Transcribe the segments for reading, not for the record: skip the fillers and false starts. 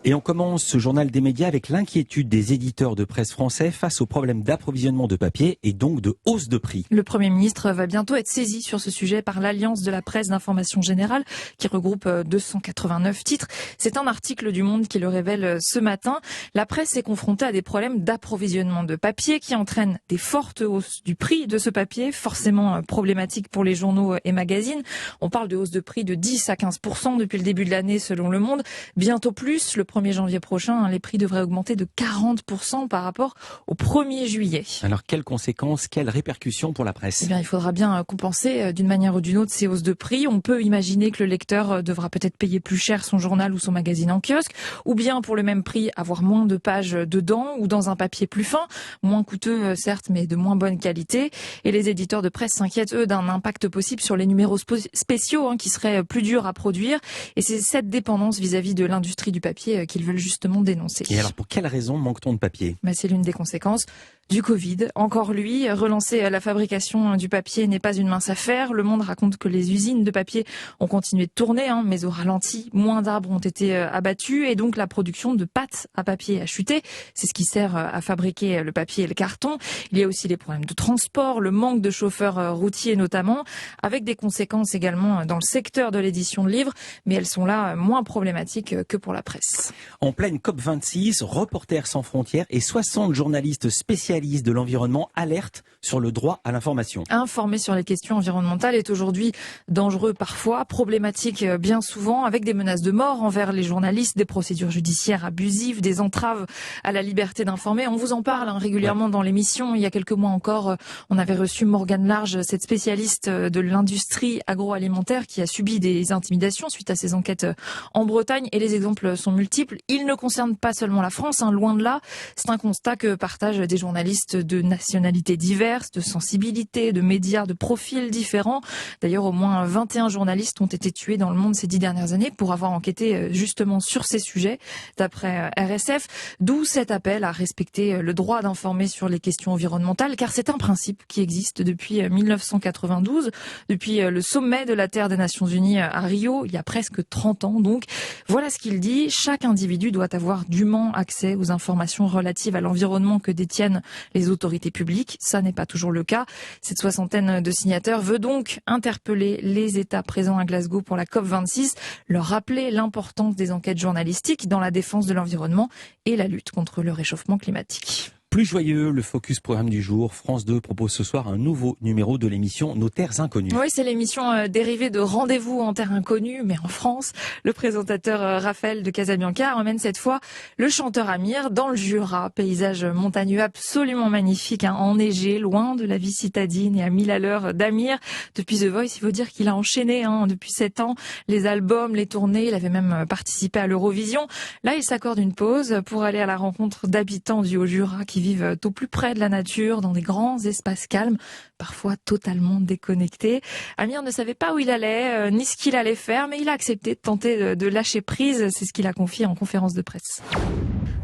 Et on commence ce journal des médias avec l'inquiétude des éditeurs de presse français face aux problèmes d'approvisionnement de papier et donc de hausse de prix. Le Premier ministre va bientôt être saisi sur ce sujet par l'Alliance de la presse d'information générale qui regroupe 289 titres. C'est un article du Monde qui le révèle ce matin. La presse est confrontée à des problèmes d'approvisionnement de papier qui entraînent des fortes hausses du prix de ce papier, forcément problématique pour les journaux et magazines. On parle de hausse de prix de 10 à 15% depuis le début de l'année selon Le Monde. Bientôt plus, le 1er janvier prochain, les prix devraient augmenter de 40% par rapport au 1er juillet. Alors quelles conséquences, quelles répercussions pour la presse ? Eh bien, il faudra bien compenser d'une manière ou d'une autre ces hausses de prix. On peut imaginer que le lecteur devra peut-être payer plus cher son journal ou son magazine en kiosque, ou bien pour le même prix avoir moins de pages dedans ou dans un papier plus fin, moins coûteux certes, mais de moins bonne qualité. Et les éditeurs de presse s'inquiètent, eux, d'un impact possible sur les numéros spéciaux qui seraient plus durs à produire. Et c'est cette dépendance vis-à-vis de l'industrie du papier qu'ils veulent justement dénoncer. Et alors pour quelles raisons manque-t-on de papier ? C'est l'une des conséquences du Covid. Encore lui, relancer la fabrication du papier n'est pas une mince affaire. Le Monde raconte que les usines de papier ont continué de tourner, mais au ralenti, moins d'arbres ont été abattus et donc la production de pâtes à papier a chuté. C'est ce qui sert à fabriquer le papier et le carton. Il y a aussi les problèmes de transport, le manque de chauffeurs routiers notamment, avec des conséquences également dans le secteur de l'édition de livres, mais elles sont là moins problématiques que pour la presse. En pleine COP26, Reporters sans frontières et 60 journalistes spécialistes de l'environnement alertent sur le droit à l'information. Informer sur les questions environnementales est aujourd'hui dangereux parfois, problématique bien souvent, avec des menaces de mort envers les journalistes, des procédures judiciaires abusives, des entraves à la liberté d'informer. On vous en parle régulièrement dans l'émission. Il y a quelques mois encore, on avait reçu Morgane Large, cette spécialiste de l'industrie agroalimentaire qui a subi des intimidations suite à ses enquêtes en Bretagne. Et les exemples sont multiples. Ils ne concernent pas seulement la France, loin de là. C'est un constat que partagent des journalistes de nationalités diverses, de sensibilités, de médias, de profils différents. D'ailleurs, au moins 21 journalistes ont été tués dans le monde ces 10 dernières années pour avoir enquêté justement sur ces sujets, d'après RSF. D'où cet appel à respecter le droit d'informer sur les questions environnementales, car c'est un principe qui existe depuis 1992, depuis le sommet de la Terre des Nations Unies à Rio, il y a presque 30 ans. Donc, voilà ce qu'il dit. Chaque individu doit avoir dûment accès aux informations relatives à l'environnement que détiennent les autorités publiques. Ça n'est pas toujours le cas. Cette soixantaine de signataires veut donc interpeller les États présents à Glasgow pour la COP26, leur rappeler l'importance des enquêtes journalistiques dans la défense de l'environnement et la lutte contre le réchauffement climatique. Plus joyeux, le Focus Programme du jour. France 2 propose ce soir un nouveau numéro de l'émission Nos Terres Inconnues. Oui, c'est l'émission dérivée de Rendez-vous en Terre Inconnue, mais en France. Le présentateur Raphaël de Casabianca emmène cette fois le chanteur Amir dans le Jura. Paysage montagneux absolument magnifique, enneigé, loin de la vie citadine et à 1000 à l'heure d'Amir. Depuis The Voice, il faut dire qu'il a enchaîné depuis 7 ans les albums, les tournées. Il avait même participé à l'Eurovision. Là, il s'accorde une pause pour aller à la rencontre d'habitants du Haut-Jura qui vivent au plus près de la nature, dans des grands espaces calmes, parfois totalement déconnectés. Amir ne savait pas où il allait, ni ce qu'il allait faire, mais il a accepté de tenter de lâcher prise. C'est ce qu'il a confié en conférence de presse.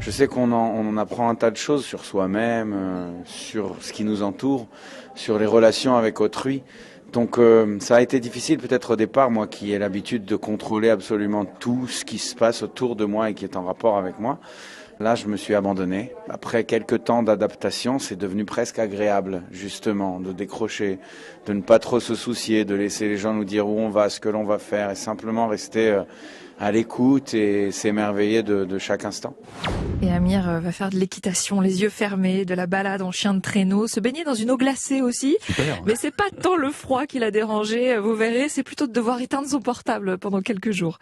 Je sais qu'on en apprend un tas de choses sur soi-même, sur ce qui nous entoure, sur les relations avec autrui. Donc ça a été difficile peut-être au départ, moi qui ai l'habitude de contrôler absolument tout ce qui se passe autour de moi et qui est en rapport avec moi. Là, je me suis abandonné. Après quelques temps d'adaptation, c'est devenu presque agréable, justement, de décrocher, de ne pas trop se soucier, de laisser les gens nous dire où on va, ce que l'on va faire, et simplement rester à l'écoute et s'émerveiller de chaque instant. Et Amir va faire de l'équitation, les yeux fermés, de la balade en chien de traîneau, se baigner dans une eau glacée aussi. Super. Mais c'est pas tant le froid qui l'a dérangé, vous verrez, c'est plutôt de devoir éteindre son portable pendant quelques jours.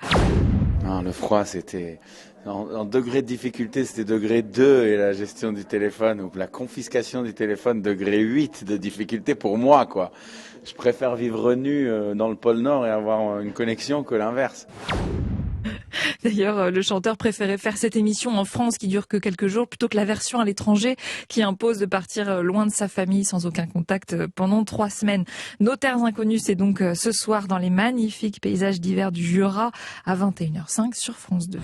Non, le froid, c'était... En degré de difficulté, c'était degré 2 et la gestion du téléphone ou la confiscation du téléphone, degré 8 de difficulté pour moi, quoi. Je préfère vivre nu dans le pôle Nord et avoir une connexion que l'inverse. D'ailleurs, le chanteur préférait faire cette émission en France qui dure que quelques jours plutôt que la version à l'étranger qui impose de partir loin de sa famille sans aucun contact pendant 3 semaines. Nos Terres Inconnues, c'est donc ce soir dans les magnifiques paysages d'hiver du Jura à 21h05 sur France 2.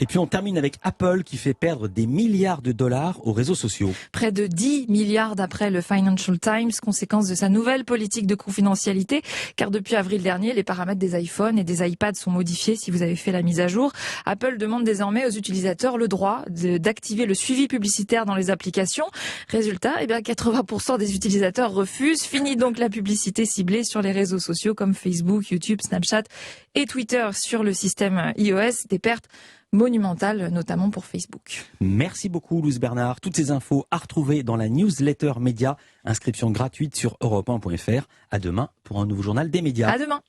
Et puis on termine avec Apple qui fait perdre des milliards de dollars aux réseaux sociaux. Près de 10 milliards d'après le Financial Times, conséquence de sa nouvelle politique de confidentialité, car depuis avril dernier, les paramètres des iPhones et des iPads sont modifiés si vous avez fait la mise à jour. Apple demande désormais aux utilisateurs le droit d'activer le suivi publicitaire dans les applications. Résultat, 80% des utilisateurs refusent. Fini donc la publicité ciblée sur les réseaux sociaux comme Facebook, YouTube, Snapchat et Twitter sur le système iOS. Des pertes monumentales, notamment pour Facebook. Merci beaucoup, Louise Bernard. Toutes ces infos à retrouver dans la newsletter média. Inscription gratuite sur europe1.fr. À demain pour un nouveau journal des médias. À demain.